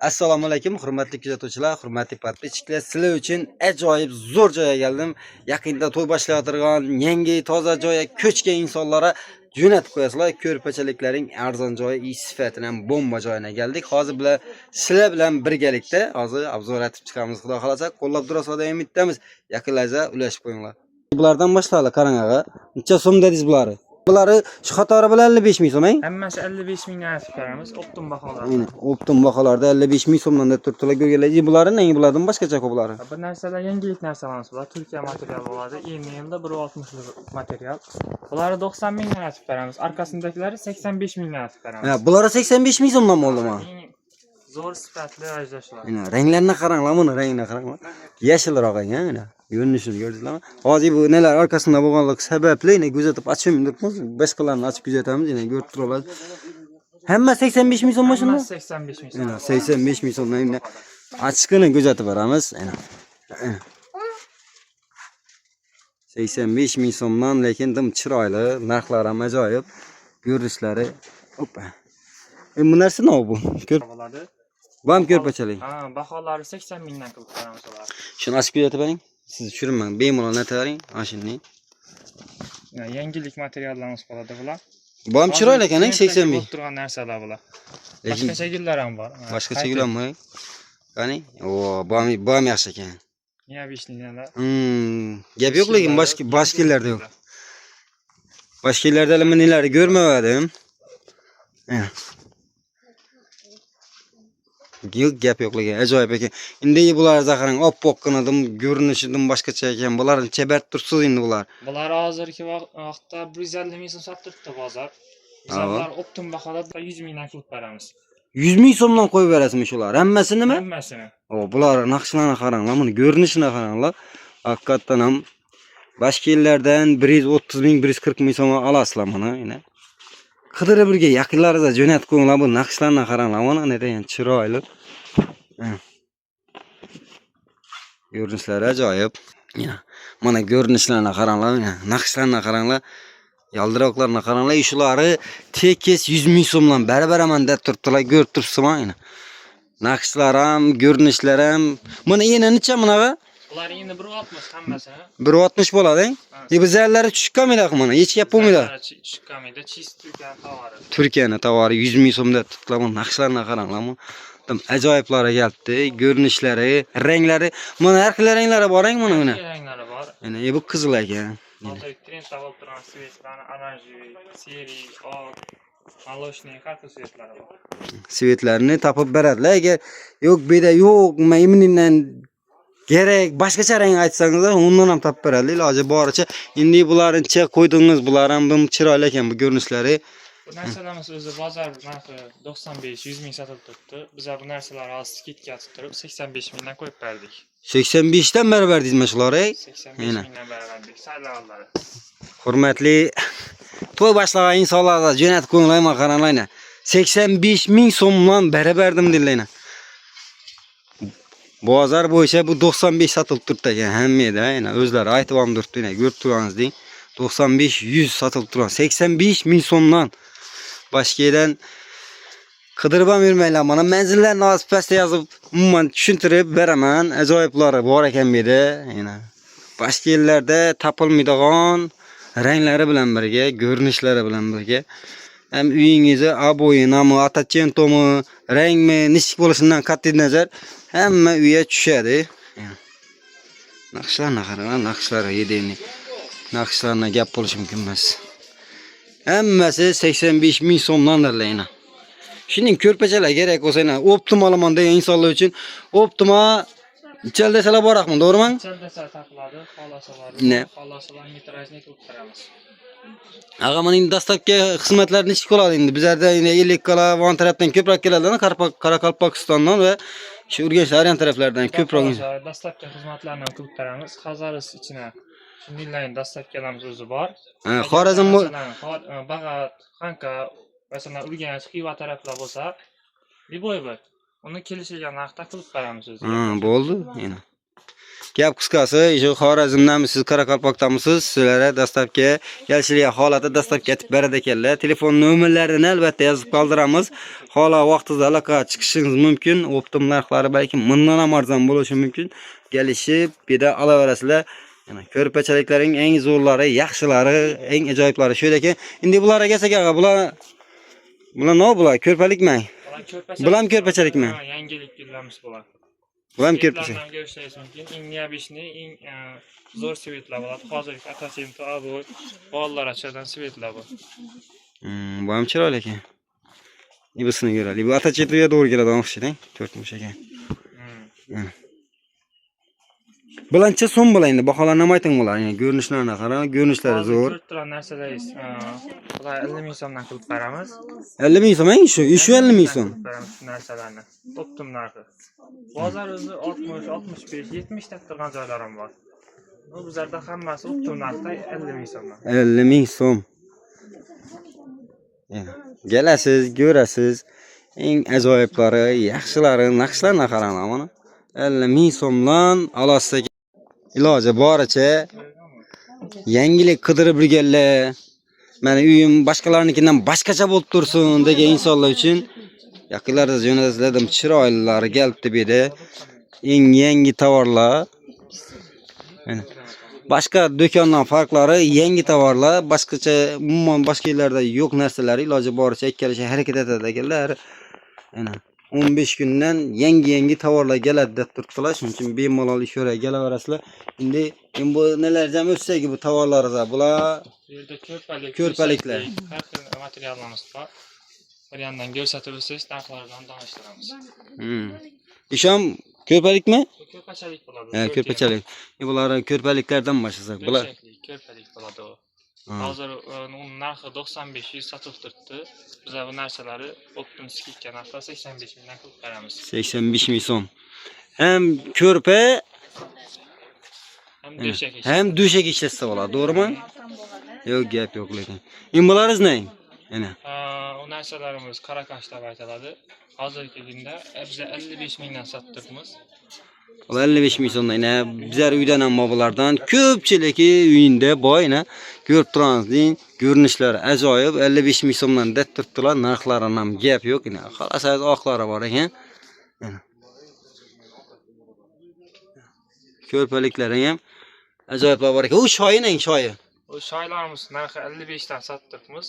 Assalomu alaykum, hurmatli kuzatuvchilar, hurmatli podpischilar. Sizlar uchun ajoyib zo'r joyga keldim. Yaqinda to'y boshlayotgan, yangi toza joyga ko'chgan insonlarga jo'natib qo'yasizlar. Ko'rpachaliklaring arzon joyi, sifatidan bomba joyina keldik. Hozir sizlar bilan birgalikda hozir obzor etib chiqamiz. Xudo xolasa, qo'llab turasizlar deb umiddamiz. Yaqinlarda ulashib qo'yinglar. Bulardan boshlaylik, qarang ag'a. Necha so'm dedingiz bularni? Buları şu qatori bilan 55 ming so'm, Hammasi 55 mingdan aytib beramiz. Optim baholar. Ayni optim baholarda 55 ming so'mdan deb turibdilar. Ko'rganlar, bularni nega bulardan boshqacha bular? Bu narsalar yangilik narsalarimiz bular. Turkiya material bo'ladi. Emailda 160 material. Bularni 90 mingdan aytib beramiz. Arkasindagilari 85 mingdan aytib beramiz. Ha, bular 85 ming so'mdan bo'ldimi? Zo'r sifatli ajrashlar. Mana ranglarni qaranglar, buni rangini qaranglar. Yashilroq mana. Ko'rinishini ko'rdingizlarmi? Hozir bu nelar orqasida bo'lganlik sababli kuzatib ochmaymiz. Boshqalarni ochib kuzatamiz, yana ko'rib turibsiz. Hamma 85 ming so'm shunda? 85 ming so'm. 85 ming so'mdan açıkını kuzatib beramiz. 85 ming so'mdan, lekin dim chiroyli, narxlari ham ajoyib. Ko'rinishlari. Hoppa. Bu narsa nima bu? Bo'ladi. Bam ko'rpachalik. Ha, baholari 80 mingdan qilib beramiz ular. Shuni ochib kuzatib bering. Siz tushirmang, bemalol aytavering, mashinaning. Yangilik materiallarimiz bo'ladi bular. Bam chiroyli ekan, 80 ming. Bo'lib turgan narsalar bular. Boshqa shakllar ham bor. Boshqa shakllar ham bor. Qani? Bam yaxshi ekan. Neobishlilar. Gap yo'q, lekin boshqa yerlarda yo'q. Boshqa yerlarda nimalarni ko'rmadim. Gap yo'qligi ajoyib ekan. Endi bular zaxarang oppoqqinadim, ko'rinishidan boshqacha ekan. Bularni chebart tursiz endi bular. Bular hozirgi vaqtda 150 ming so'm sotib turibdi bozor. Bizlar optim bahoda 100 mingdan qilib beramiz. 100 ming so'mdan qo'yib berasizmi shular? Hammasini nima? Hammasini. Bular naqshlarni qaranglar, buni ko'rinishini qaranglar. Haqiqatan ham boshqa yerlardan 130 ming, 140 ming so'm olasizlar buni, yana. Qidirib birga yaqinlaringizga jo'natib qo'yinglar, bu naqshlarni qaranglar, mana neden chiroyli. Ko'rinishlari ajoyib. Mana ko'rinishlarni qaranglar, naqshlarni qaranglar. Yaldiroqlarni qaranglar, shularni tekis 100 ming so'mdan baraman deb turibdilar, ko'rib turibsizmi? Naqshlar ham, ko'rinishlar ham. Mana yana necha bunaqa? Ular endi 160 hammasi. 160 bo'ladi. Bu zallari tushib qolmaydi mana, hech gap bo'lmaydi. Tushib qolmaydi, chist Turkiya tovari. Turkiyaning tovari 100 ming so'mda turibdilar. Mana naqshlarni qaranglar. Ajoyiblari kelibdi, ko'rinishlari, ranglari. Mana har xil ranglari bor-ku mana. Ranglari bor. Mana bu qizil ekan. Hozir trend bo'lib turgan svetlarni oranjiy, seri, oq, молочный har xil svetlari bor. Svetlarni topib beradilar. Agar yo'q beda yo'q, menimdan kerak boshqacha rang aytsangiz, undan ham topib beradi. Iloji boricha. Endi bularni qo'ydingiz, bular ham chiroyli ekan bu ko'rinishlari. Bu narsalarimiz o'zi bozor narxi 95-100 ming sotilib turibdi. Biz bu narsalarni hozir skidga turib 85 mingdan qo'yib berdik. 85 dan barabar deysizmi shular? 85 mingdan barabar. Saylovlar. Hurmatli to'y boshlagan insonlarga jo'natib qo'yinglar, qaranglar. 85 ming so'mdan barabardim deylar. Bozor bo'yicha bu 95 sotilib turibdi ekan hammada, o'zlari aytib ham turibdi, ko'rib turganingizdek. 95-100 sotilib turgan. 85 ming so'mdan boshqa yerdan qidirib ham yurmanglar. Mana manzillarni hozir pastda yozib, umuman tushuntirib beraman. Ajoyiblari bor ekan bu yerda. Boshqa yerlarda topilmaydigan ranglari bilan birga, ko'rinishlari bilan birga ham uyingizni aboyinami, atatentomi, rangmi, nishik bo'lishidan qat'iy nazar hamma uyga tushadi. Naqshlarni qaranglar, naqshlari yedeni. Naqshlarni gap bo'lishi mumkin emas. Hammasi 85 ming so'mdandirlar. Shuning ko'rpachalar kerak bo'lsa, optimal degan insonlar uchun optima chaldasalar boraqmi, to'g'rimi? Chaldasalar taqiladi, xolasalar. Xolasalar metrajni qilib beramiz. Ag'a, mening dastlabki xizmatlarni ish qiladi endi. Bizlarda elektriklar von tarafdan ko'proq keladi, Qoraqalpog'istondan va shu Urganch Aryan taraflardan ko'proq. Dastlabki xizmatlarni qilib beramiz. Qazaris ichina shuninglayni dastlabkilarimiz o'zi bor. Xorazm Bag'at, Xanqa, masalan Urganch, Xiva taraflar bo'lsa, Liboyeva uni kelishiga narxda qilib beramiz o'zi. Bo'ldi. Gap qisqasi, shu Xorazmdanmisiz, Qoraqalpoqdanmisiz, sizlarga dastlabki kelishliga holati dastlabki aytib beradi ekanlar. Telefon nomerlarini albatta yozib qoldiramiz. Xola vaqtida aloqa chiqishingiz mumkin. Optim narxlari balki bundan ham arzon bo'lishi mumkin. Kelishib, beda olaverasizlar. Yana ko'rpachaliklarning eng zo'rlari, yaxshilari, eng ajoyiblari shu ekan. Endi bularga kelsak, bular nima bular? Ko'rpalikmi? Bular ham ko'rpachalikmi? Yangilik yillarimiz bular. Bu ham ko'rpachalik. Svetlardan görüşürüz mümkün. İnniye bişni, zor svetler bular. Hozirgi atasiyim to bu bolalar açardan svetler bu. Bu ham chiroyli ekan. Ibisini ko'raylik. Bu atachetiga to'g'ri keladigan o'xshaydi, 4 ekan. Bilancha so'm bo'la endi baholarni ham ayting bular. Yani ko'rinishlarini qarang, ko'rinishlari zo'r. 4 turan narsadayız. Bular 50 ming so'mdan qilib beramiz. 50 ming so'm, shu 50 ming so'm. Narsalarni. Optim narxi. Bozor o'zi 60, 65, 70 deb turgan joylar ham bor. Bu bizlarda hammasi optim narxda 50 ming so'mdan. 50 ming so'm. Kelasiz, ko'rasiz. Eng ajoyiblari, yaxshilari, naqshlarni qarang mana. 50 ming so'mdan olasiz. Iloji boricha yangilik qidirib yurganlar, mana uyim boshqalarnikidan boshqacha bo'lib tursin degan insonlar uchun yaqinlarda jo'natizladim, chiroylilari kelibdi bu yerda. Eng yangi tovarlar. Mana boshqa do'kondan farqlari yangi tovarlar, boshqacha umuman boshqa yerlarda yo'q narsalar iloji boricha ikkalicha harakat etadi ekanlar. Mana 15 kundan yangi tovarlar keladi deb turibdilar. Shuning uchun bemalol ishora kelaverasizlar. Endi bu nelar jam o'tsaki bu tovarlarda bular Bu yerda ko'rpaliklar. Har xil materiallarimiz bor. Bir yandan ko'rsatib o'tsangiz narxlardan tanishtiramiz. Ishon ko'rpalikmi? Ko'rpachalik bo'ladi. Ha, ko'rpachalik. Bular ko'rpaliklardan boshlasak, bular ko'rpalik bo'ladi u. Hozir uning narxi 95-100 sotilib turibdi. Biz bu narsalarni optim skidga narxda 85 mingdan qilib beramiz. 85 ming so'm. Hem ko'rpa hem döşek ishlatsa bo'ladi, to'g'rimi? Yo'q, gap yo'q lekin. Bularimiz ne? Ana. O narsalarimiz qarakash deb aytiladi. Hozirgi kunda biz 55 mingdan sottiribmiz. 55 ming so'mdan bizlar uydan ham bulardan ko'pchiligi uyinda boyna ko'rib turamiz. Ko'rinishlari ajoyib, 55 ming so'mdan deb turibdilar. Narxlaridan ham gap yo'q. Xalasangiz oqlari bor ekan. Ko'rpaliklari ham ajoyiblar bor ekan. U shoyining shoyi. O shoylarimiz narxi 55 dan sottiribmiz.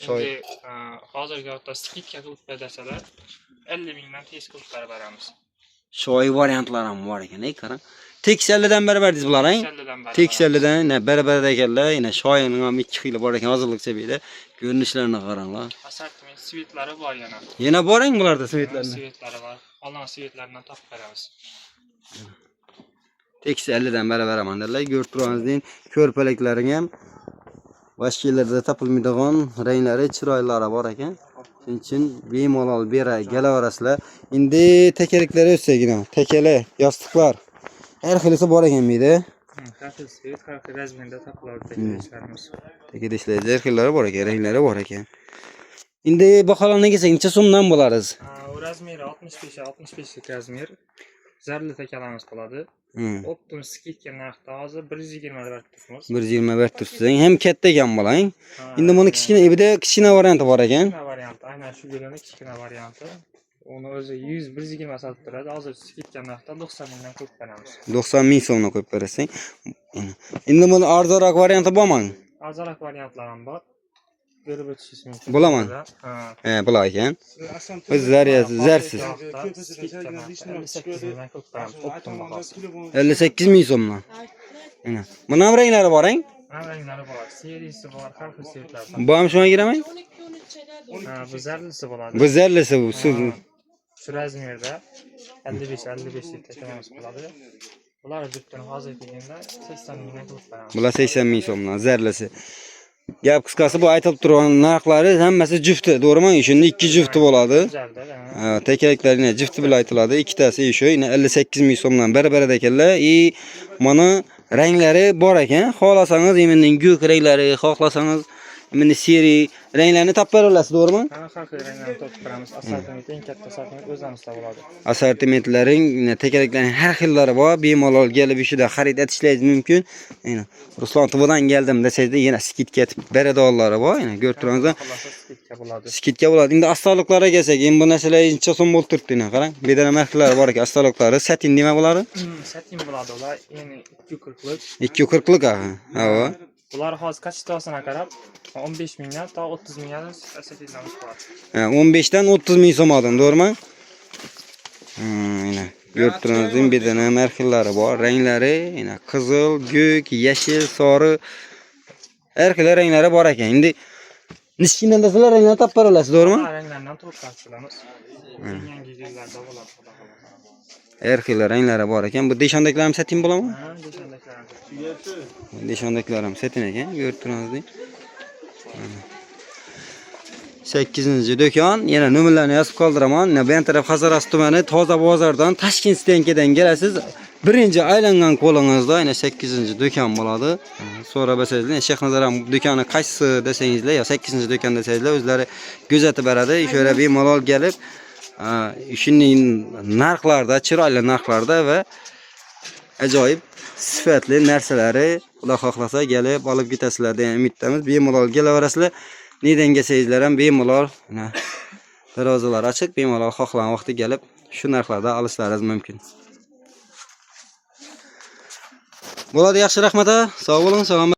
Shoy. Hozirgi vaqtda skidga qilib bersalar 50 mingdan tez qilib beramiz. Shoyi variantlar ham bor ekan, qarang. Teksellidan barabardiz bular, ha? Teksellidan barabar ekanlar, yana shoyining ham 2 xili bor ekan, hozirlikcha buyda. Ko'rinishlarini qaranglar. Assortiment svetlari bor yana. Yana boring bularda svetlarni. Svetlari bor. Qolgan svetlaridan topib beramiz. Teksellidan barabar amandalar, ko'rib turamiz. Ko'rpaliklaring ham boshqa yerlarda topilmaydigan ranglari, chiroylari bor ekan. Shuning uchun bemalol bera kelaverasizlar. Endi takaliklar o'tsagina, takala, yostiqlar. Har xilisi bor ekan meyda. Har xil svet, har xil razmerda topiladi takalishlarimiz. Takalishlar har xillari bor ekan, ranglari bor ekan. Endi baholarni kelsak, necha so'mdan bo'lariz? U razmeri 65 lik razmer. Zarli takalarimiz bo'ladi. Optim skidga narxda hozir 120 berib turibmiz. 120 berib turibsiz. Ham katta ekan bo'lang. Endi buni kichkina varianti bor ekan. Kichkina varianti, aynan shu yo'lini kichkina varianti. Uni o'zi 120 sotib turadi. Hozir skidga narxda 90 mingdan qo'yib beramiz. 90 ming so'mdan qo'yib berasizing. Endi buni arzonroq varianti bormi? Arzonroq variantlar ham bor. Berib o'tishingiz mumkin. Bo'laman. Bo'lar ekan. Biz zarsiz. 58 ming so'mdan. Buni ham ranglari bor, ha? Ranglari bor. Seriyasi bor, har xil svetlar. Bu ham shunga kiramay? Bu zarlisi bo'ladi. Bu zarlisi bu. Shu razmerda 55 lik takalarimiz bo'ladi. Bular juftini hozirgi kunda 80 mingdan qilib beramiz. Bular 80 ming so'mdan zarlisi. Gap qisqasi bu aytib turgan narxlari hammasi jufti, to'g'rimi? Shunda 2 jufti bo'ladi. Takaliklar yana jufti bilan aytiladi. Ikkitasi shu, yana 58 ming so'mdan barabar ekanlar. Mana ranglari bor ekan. Xohlasangiz endi ko'k ranglari, xohlasangiz endi seri Renglerini topib bera olasiz, to'g'rimi? Ha, har xil ranglarni topib beramiz. Assortiment eng katta assortiment o'zimizda bo'ladi. Assortimentlaring, tekerliklarning har xillari bor. Bemalol kelib ishida xarid etishlaringiz mumkin. Mana Ruslan Tuvadan geldim desangizda yana skidka etib beradiganlari bor. Yana ko'rib turibsizlar. Xullas skidka bo'ladi. Skidka bo'ladi. Endi astalıklara kelsak, endi bu narsalar necha so'm bo'lib turibdi, qarang. Bedana markalari bor ekan, astalıkları satin nima bo'ladi? Satin bo'ladi ular, ya'ni 240lik. 240lik ha. Ha. Bular hozir kachitosina qarab 15 mingdan to 30 mingga satinlamiz bor. 15 dan 30 ming so'm oldim, to'g'rimi? Mana ko'rib turibsizlar, bedana markalari bor. Ranglari, yana qizil, ko'k, yashil, sori har xil ranglari bor ekan. Endi Nishkindan desalar ranglarni topib bera olasiz, to'g'rimi? Ranglardan to'g'ri qilamiz. Yangi yillarda bo'ladi, xudo xolasa. Har xil ranglari bor ekan. Bu deshondaklar ham satin bo'ladimi? Ha, deshandaklar. Deshondaklar ham satin ekan, ko'rib turibsizlar. 8-do'kon. Yana nomerlarni yozib qoldiraman. Bu taraf Hazaras tumani Toza bozordan Toshkent stenkadan kelasiz. Birinchi aylangan qo'lingizda yana 8-do'kon bo'ladi. So'rab bilsangizlar, Shayxnazaram do'koni qaysi desangizlar, yo 8-do'kon desangizlar, o'zlari kuzatib beradi. Shöyle bemalol kelib, shuning narxlarda, chiroyli narxlarda va ajoyib sifatli narsalari Xudo xohlasa kelib olib ketasizlar degan umiddamiz. Bemalol kelaverasizlar. Neden gelsangizlar ham bemalol, darvozalar ochiq, bemalol xohlagan vaqtda kelib shu narxlarda olishlaringiz mumkin. Bo'ladi, yaxshi, rahmat. Sog' bo'ling, salom.